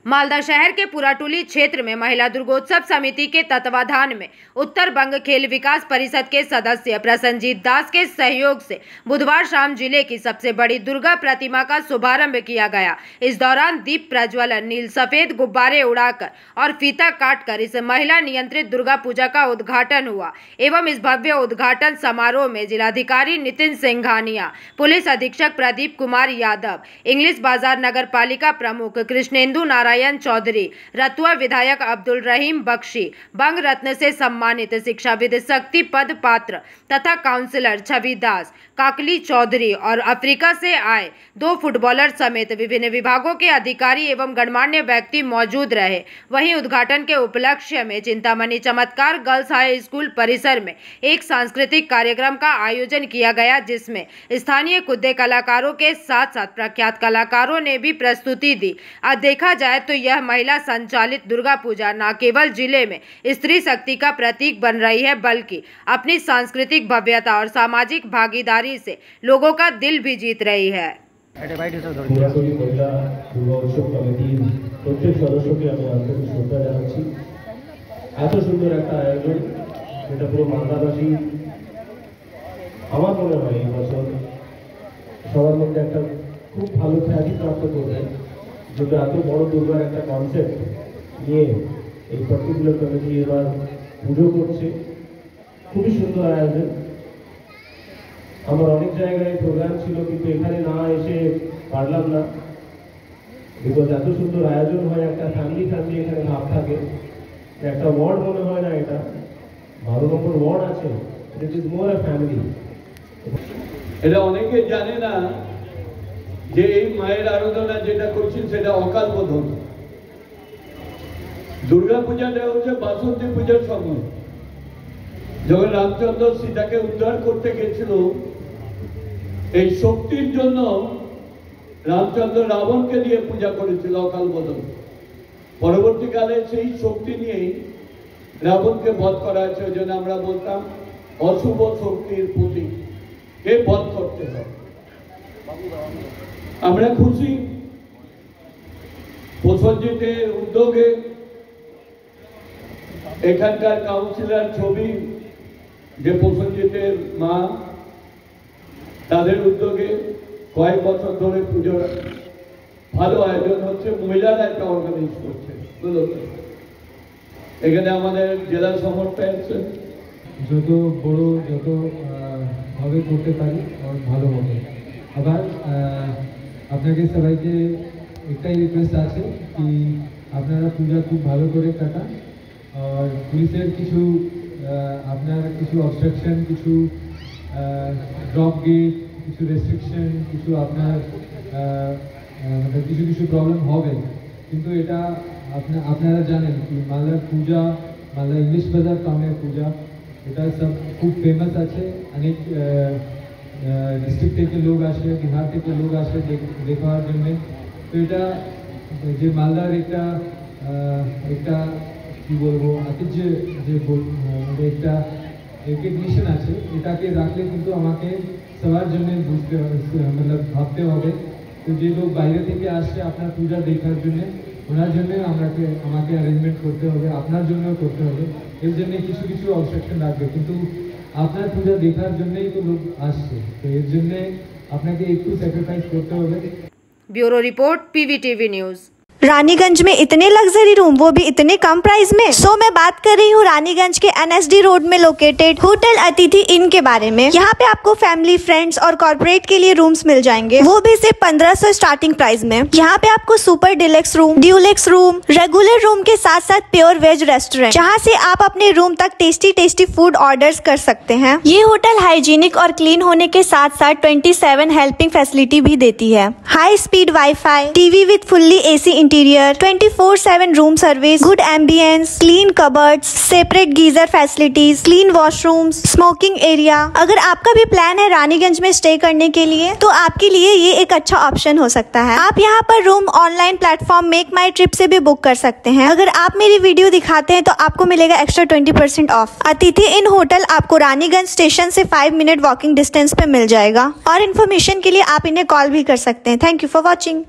मालदा शहर के पुराटुली क्षेत्र में महिला दुर्गोत्सव समिति के तत्वाधान में उत्तर बंग खेल विकास परिषद के सदस्य प्रसन्नजीत दास के सहयोग से बुधवार शाम जिले की सबसे बड़ी दुर्गा प्रतिमा का शुभारंभ किया गया। इस दौरान दीप प्रज्वलन, नील सफेद गुब्बारे उड़ाकर और फीता काटकर इस महिला नियंत्रित दुर्गा पूजा का उद्घाटन हुआ। एवं इस भव्य उद्घाटन समारोह में जिलाधिकारी नितिन सिंघानिया, पुलिस अधीक्षक प्रदीप कुमार यादव, इंग्लिश बाजार नगर पालिका प्रमुख कृष्णेंदु नारायण चौधरी, रतुआ विधायक अब्दुल रहीम बख्शी, बंग रत्न से सम्मानित शिक्षाविद शक्ति पद पात्र तथा काउंसलर छवि दास, काकली चौधरी और अफ्रीका से आए 2 फुटबॉलर समेत विभिन्न विभागों के अधिकारी एवं गणमान्य व्यक्ति मौजूद रहे। वहीं उद्घाटन के उपलक्ष्य में चिंतामणि चमत्कार गर्ल्स हाई स्कूल परिसर में एक सांस्कृतिक कार्यक्रम का आयोजन किया गया, जिसमें स्थानीय खुदे कलाकारों के साथ साथ प्रख्यात कलाकारों ने भी प्रस्तुति दी। आज देखा जाए तो यह महिला संचालित दुर्गा पूजा न केवल जिले में स्त्री शक्ति का प्रतीक बन रही है, बल्कि अपनी सांस्कृतिक भव्यता और सामाजिक भागीदारी से लोगों का दिल भी जीत रही है। খুব ভালো খ্যাতি প্রাপ্ত করবে, যেটা এত বড় দুর্গার একটা কনসেপ্ট নিয়ে এই পার্টিকুলার কমিটি এবার পুজো করছে। খুবই সুন্দর আয়োজন। আমার অনেক জায়গায় প্রোগ্রাম ছিল, কিন্তু এখানে না এসে পারলাম না, বিকজ এত সুন্দর আয়োজন হয়, একটা ফ্যামিলি এখানে ভাব থাকে, একটা ওয়ার্ড মনে হয় না, এটা 12 নম্বর ওয়ার্ড আছে, it is more a family. এটা অনেকে জানে না যে এই মায়ের আরাধনা যেটা করছি সেটা অকাল বোধন। দুর্গা পূজাটা হচ্ছে বাসন্তী পূজার সময়, যখন রামচন্দ্র সীতাকে উদ্ধার করতে গেছিল, এই শক্তির জন্য রামচন্দ্র রাবণকে দিয়ে পূজা করেছিল অকাল বোধন। পরবর্তীকালে সেই শক্তি নিয়েই রাবণকে বধ করা হয়েছে। ওই জন্য আমরা বলতাম অশুভ শক্তির প্রতীক, কে বধ করতে হবে। আমরা খুশি প্রসেনজিতের উদ্যোগে, এখানকার কাউন্সিলর ছবি যে প্রসেনজিতের মা, তাদের উদ্যোগে কয়েক বছর ধরে পুজোর ভালো আয়োজন হচ্ছে। মহিলারা একটা অর্গানাইজ করছে। এখানে আমাদের জেলা সমর্থক আছে, যত বড় যত ভাবে করতে পারি আর ভালো হবে। আবার আপনাকে সবাইকে একটাই রিকোয়েস্ট আছে কি আপনারা পূজা খুব ভালো করে কাটান, আর পুলিশের কিছু আপনার কিছু অবস্ট্রাকশন, কিছু ড্রপ গেট, কিছু রেস্ট্রিকশন, কিছু আপনার কিছু প্রবলেম হবে, কিন্তু এটা আপনারা জানেন কি মালদার পূজা, মালদা ইংলিশ বাজার টাউনের পূজা, এটা সব খুব ফেমাস আছে। অনেক ডিস্ট্রিক্ট থেকে লোক আসে, বিহার থেকে লোক আসে দেখার জন্য। তো এটা যে মালদার একটা কি বলবো ঐতিহ্য, যে একটা রেকগনিশন আছে, এটাকে রাখলে কিন্তু আমাকে সবার জন্য বুঝতে হবে, ভাবতে হবে। তো যে লোক বাইরে থেকে আসছে আপনার পূজা দেখার জন্য, ওনার জন্য আমাকে অ্যারেঞ্জমেন্ট করতে হবে, আপনার জন্যও করতে হবে। এর জন্য কিছু অবস্ট্রাকশন রাখবে, কিন্তু আপনার পূজা দেখার জন্যই তো লোক আসছে, তো এর জন্য আপনাকে একটু স্যাক্রিফাইস করতে হবে। Bureau report, PVTV news. Raniganj में इतने लग्जरी रूम, वो भी इतने कम प्राइस में। मैं बात कर रही हूँ रानीगंज के NSD रोड में लोकेटेड होटल अतिथि इन के बारे में। यहाँ पे आपको फैमिली, फ्रेंड्स और कॉर्पोरेट के लिए रूम्स मिल जाएंगे, वो भी सिर्फ 1500 स्टार्टिंग प्राइस में। यहाँ पे आपको super deluxe room, Dulux room, regular room के साथ साथ प्योर वेज रेस्टोरेंट, जहाँ से आप अपने रूम तक टेस्टी फूड ऑर्डर कर सकते हैं। ये होटल हाइजीनिक और क्लीन होने के साथ साथ 27 हेल्पिंग फैसिलिटी भी देती है। High speed wifi, TV with fully AC interior, 24/7 room service, good ambience, clean cupboards, separate geyser facilities, clean washrooms, smoking area. अगर आपका भी प्लान है रानीगंज में स्टे करने के लिए, तो आपके लिए ये एक अच्छा ऑप्शन हो सकता है। आप यहाँ पर रूम ऑनलाइन प्लेटफॉर्म मेक माई ट्रिप से भी बुक कर सकते हैं। अगर आप मेरी वीडियो दिखाते हैं तो आपको मिलेगा एक्स्ट्रा 20% ऑफ। अतिथि इन होटल आपको रानीगंज स्टेशन से 5 मिनट वॉकिंग डिस्टेंस पे मिल जाएगा। और इन्फॉर्मेशन के लिए आप इन्हें कॉल भी कर सकते हैं। Thank you for watching.